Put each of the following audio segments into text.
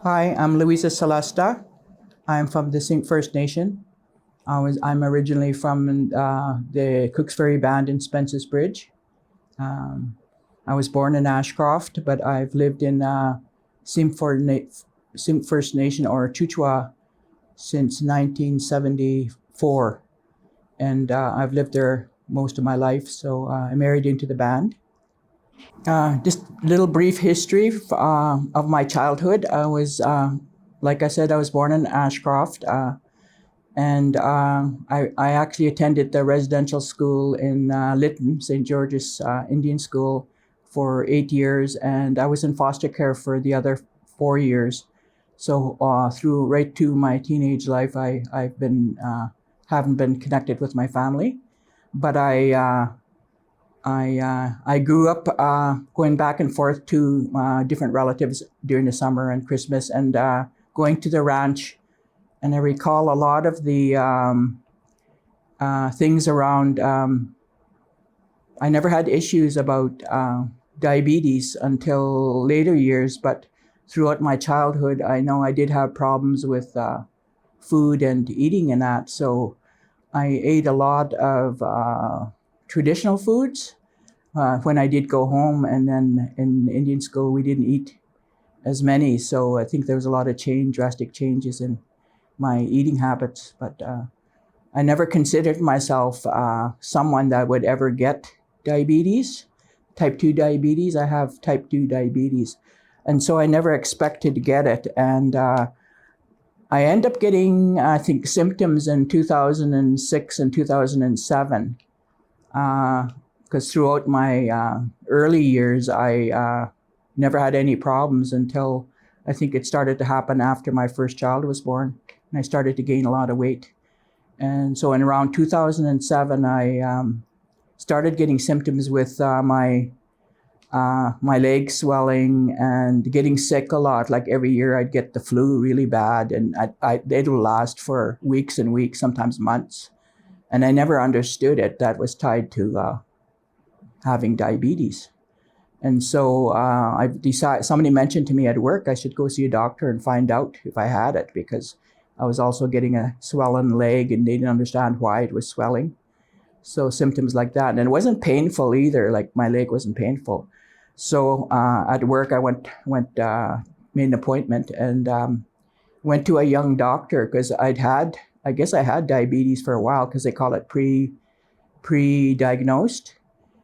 Hi, I'm Louise and Celesta. I'm from the Sink First Nation. I'm originally from the Cooks Ferry Band in Spence's Bridge. Um, I was born in Ashcroft, but I've lived in Sink First Nation or Chuchwa since 1974, and I've lived there most of my life. So I married into the band. Just little brief history of my childhood. Like I said, I was born in Ashcroft, and I actually attended the residential school in Lytton, St. George's Indian School, for 8 years, and I was in foster care for the other 4 years. So through right to my teenage life, I've been haven't been connected with my family, but I grew up going back and forth to different relatives during the summer and Christmas, and going to the ranch. And I recall a lot of the things around. I never had issues about diabetes until later years, but throughout my childhood, I know I did have problems with food and eating and that. So I ate a lot of traditional foods when I did go home, and then in Indian school we didn't eat as many. So I think there was a lot of drastic changes in my eating habits. But I never considered myself someone that would ever get diabetes, type 2 diabetes. I have type 2 diabetes, and so I never expected to get it. And I end up getting, I think, symptoms in 2006 and 2007. Because throughout my early years, I never had any problems until I think it started to happen after my first child was born, and I started to gain a lot of weight. And so in around 2007, I started getting symptoms with my legs swelling and getting sick a lot. Like every year I'd get the flu really bad, and it'll last for weeks and weeks, sometimes months. And I never understood it. That was tied to having diabetes. And so I decided, somebody mentioned to me at work I should go see a doctor and find out if I had it, because I was also getting a swollen leg and they didn't understand why it was swelling. So symptoms like that. And it wasn't painful either, like my leg wasn't painful. So at work I made an appointment and went to a young doctor because I guess I had diabetes for a while, because they call it pre-diagnosed.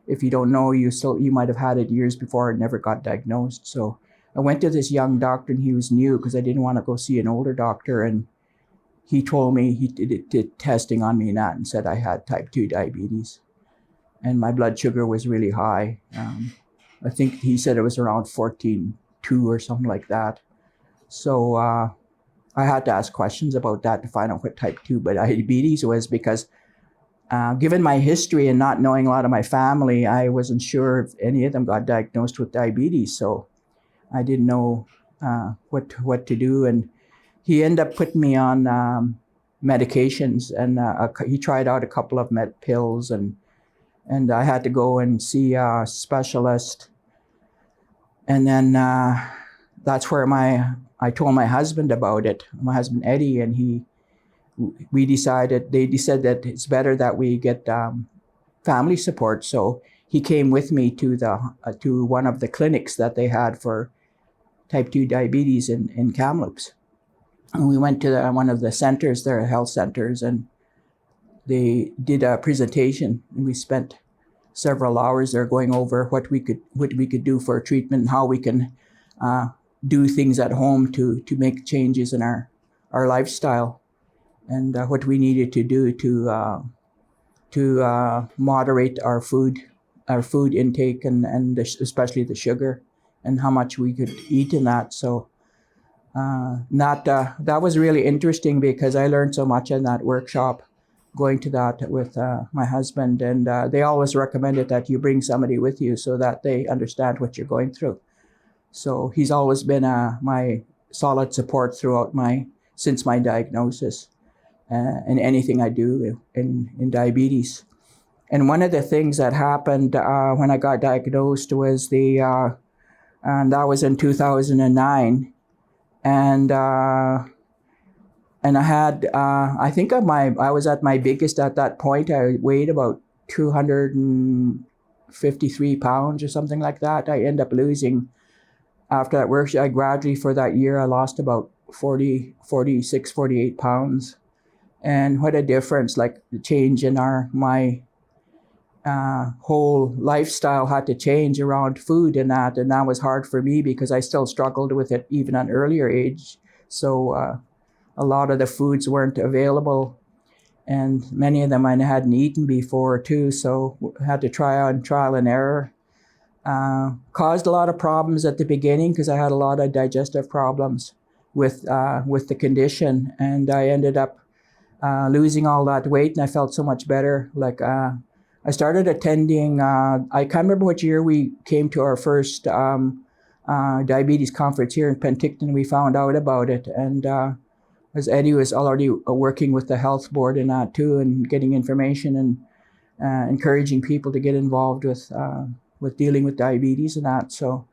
If you don't know, you might have had it years before and never got diagnosed. So I went to this young doctor, and he was new because I didn't want to go see an older doctor. And he told me, he did testing on me and said I had type 2 diabetes. And my blood sugar was really high. I think he said it was around 14.2 or something like that. So I had to ask questions about that to find out what type 2 diabetes was, because given my history and not knowing a lot of my family, I wasn't sure if any of them got diagnosed with diabetes. So I didn't know what to do. And he ended up putting me on medications, and he tried out a couple of pills, and I had to go and see a specialist. And then that's where I told my husband about it, my husband Eddie, and they decided that it's better that we get family support. So he came with me to one of the clinics that they had for type 2 diabetes in Kamloops. And we went to one of the centers, their health centers, and they did a presentation, and we spent several hours there going over what we could do for treatment and how we can do things at home to make changes in our lifestyle, and what we needed to do to moderate our food intake, and especially the sugar, and how much we could eat in that. So that was really interesting, because I learned so much in that workshop, going to that with my husband. And they always recommended that you bring somebody with you so that they understand what you're going through. So he's always been my solid support since my diagnosis, in anything I do in diabetes. And one of the things that happened when I got diagnosed was and that was in 2009. and I had I think I was at my biggest at that point. I weighed about 253 pounds or something like that. I ended up losing after that workshop. I gradually for that year I lost about 40, 46, 48 pounds. And what a difference, like the change in my whole lifestyle had to change around food and that was hard for me because I still struggled with it even at an earlier age. So a lot of the foods weren't available, and many of them I hadn't eaten before too, so I had to try on trial and error. Caused a lot of problems at the beginning because I had a lot of digestive problems with the condition, and I ended up losing all that weight, and I felt so much better. Like I started attending. I can't remember what year we came to our first diabetes conference here in Penticton. We found out about it, and as Eddie was already working with the health board and that too, and getting information and encouraging people to get involved with dealing with diabetes and that. So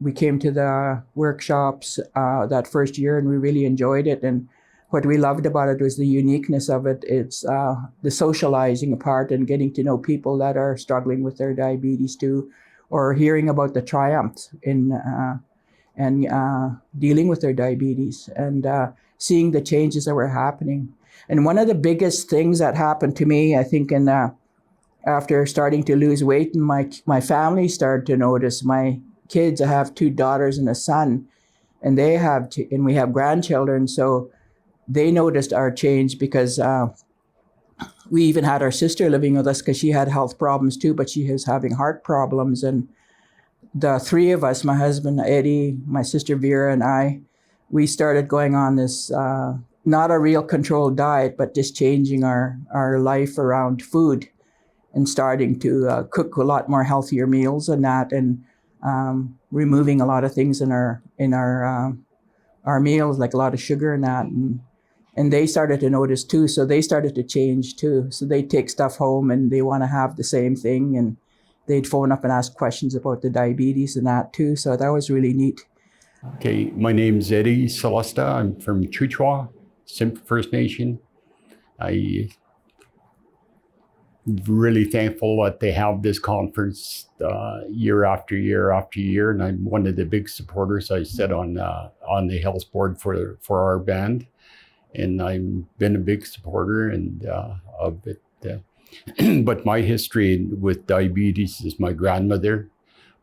we came to the workshops that first year, and we really enjoyed it. And what we loved about it was the uniqueness of it. It's the socializing part and getting to know people that are struggling with their diabetes too, or hearing about the triumphs in and dealing with their diabetes, and seeing the changes that were happening. And one of the biggest things that happened to me, I think, after starting to lose weight, and my family started to notice. My kids, I have 2 daughters and a son, and and we have grandchildren, so they noticed our change because we even had our sister living with us because she had health problems too, but she was having heart problems. And the 3 of us, my husband Eddie, my sister Vera, and I, we started going on this not a real controlled diet, but just changing our life around food and starting to cook a lot more healthier meals and that, and removing a lot of things in our meals, like a lot of sugar and that. And they started to notice too, so they started to change too. So they take stuff home and they want to have the same thing, and they'd phone up and ask questions about the diabetes and that too. So that was really neat. Okay, my name's Eddie Celesta. I'm from Chuchwa, Simpcw First Nation. I'm really thankful that they have this conference year after year after year, and I'm one of the big supporters. I sit on the health board for our band, and I've been a big supporter and of it. But my history with diabetes is my grandmother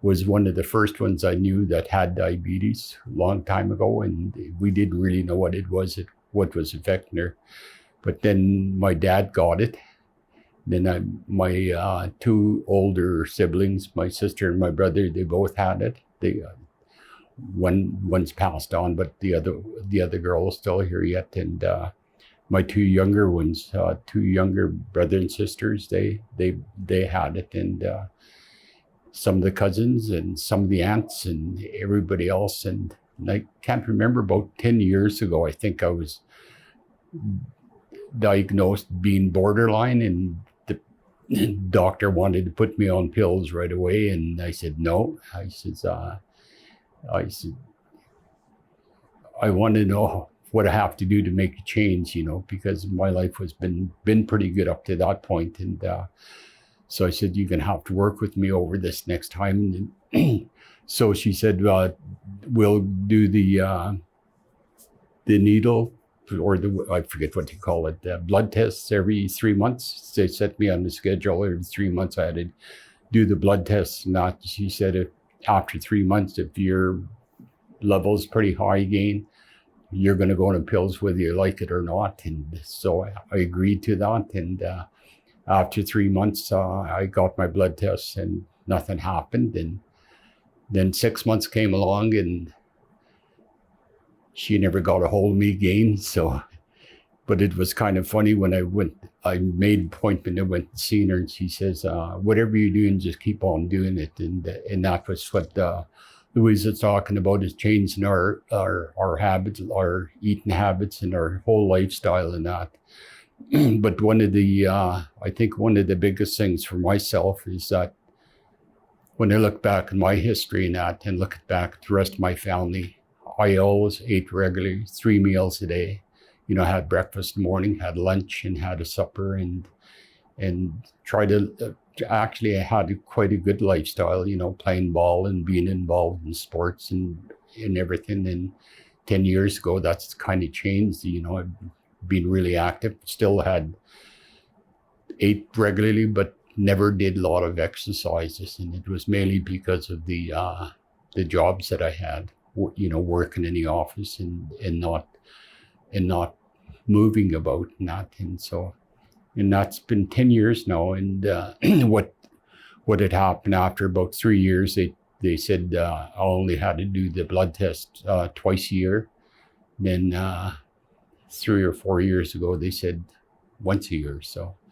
was one of the first ones I knew that had diabetes a long time ago, and we didn't really know what it was, what was affecting her. But then my dad got it. Then my 2 older siblings, my sister and my brother, they both had it. One's passed on, but the other girl is still here yet. And my 2 younger ones, 2 younger brother and sisters, they had it, and some of the cousins and some of the aunts and everybody else. And I can't remember, about 10 years ago, I think I was diagnosed being borderline, and the doctor wanted to put me on pills right away, and I said no. I said I want to know what I have to do to make a change, because my life has been pretty good up to that point. And so I said, you're going to have to work with me over this next time. And so she said, we'll do the needle, or I forget what you call it, blood tests every 3 months. They set me on the schedule. Every 3 months I had to do the blood tests. She said, after 3 months, if your level is pretty high again, you're going to go on pills whether you like it or not. And so I agreed to that. And after 3 months, I got my blood tests and nothing happened. And then 6 months came along and she never got a hold of me again. So, but it was kind of funny when I made an appointment and went to see her, and she says, whatever you're doing, just keep on doing it. And that was what Louise is talking about, is changing our habits, our eating habits, and our whole lifestyle and that. But I think one of the biggest things for myself is that when I look back in my history and that, and look back at the rest of my family, I always ate regularly, 3 meals a day. You know, had breakfast in the morning, had lunch, and had a supper, and tried to actually I had quite a good lifestyle, you know, playing ball and being involved in sports and everything. And 10 years ago, that's kind of changed. You know, I've been really active, still had ate regularly, but never did a lot of exercises. And it was mainly because of the jobs that I had, you know, working in the office and not moving about and that. And so, and that's been 10 years now. And what had happened after about 3 years, they said I only had to do the blood test twice a year. Then 3 or 4 years ago, they said once a year. So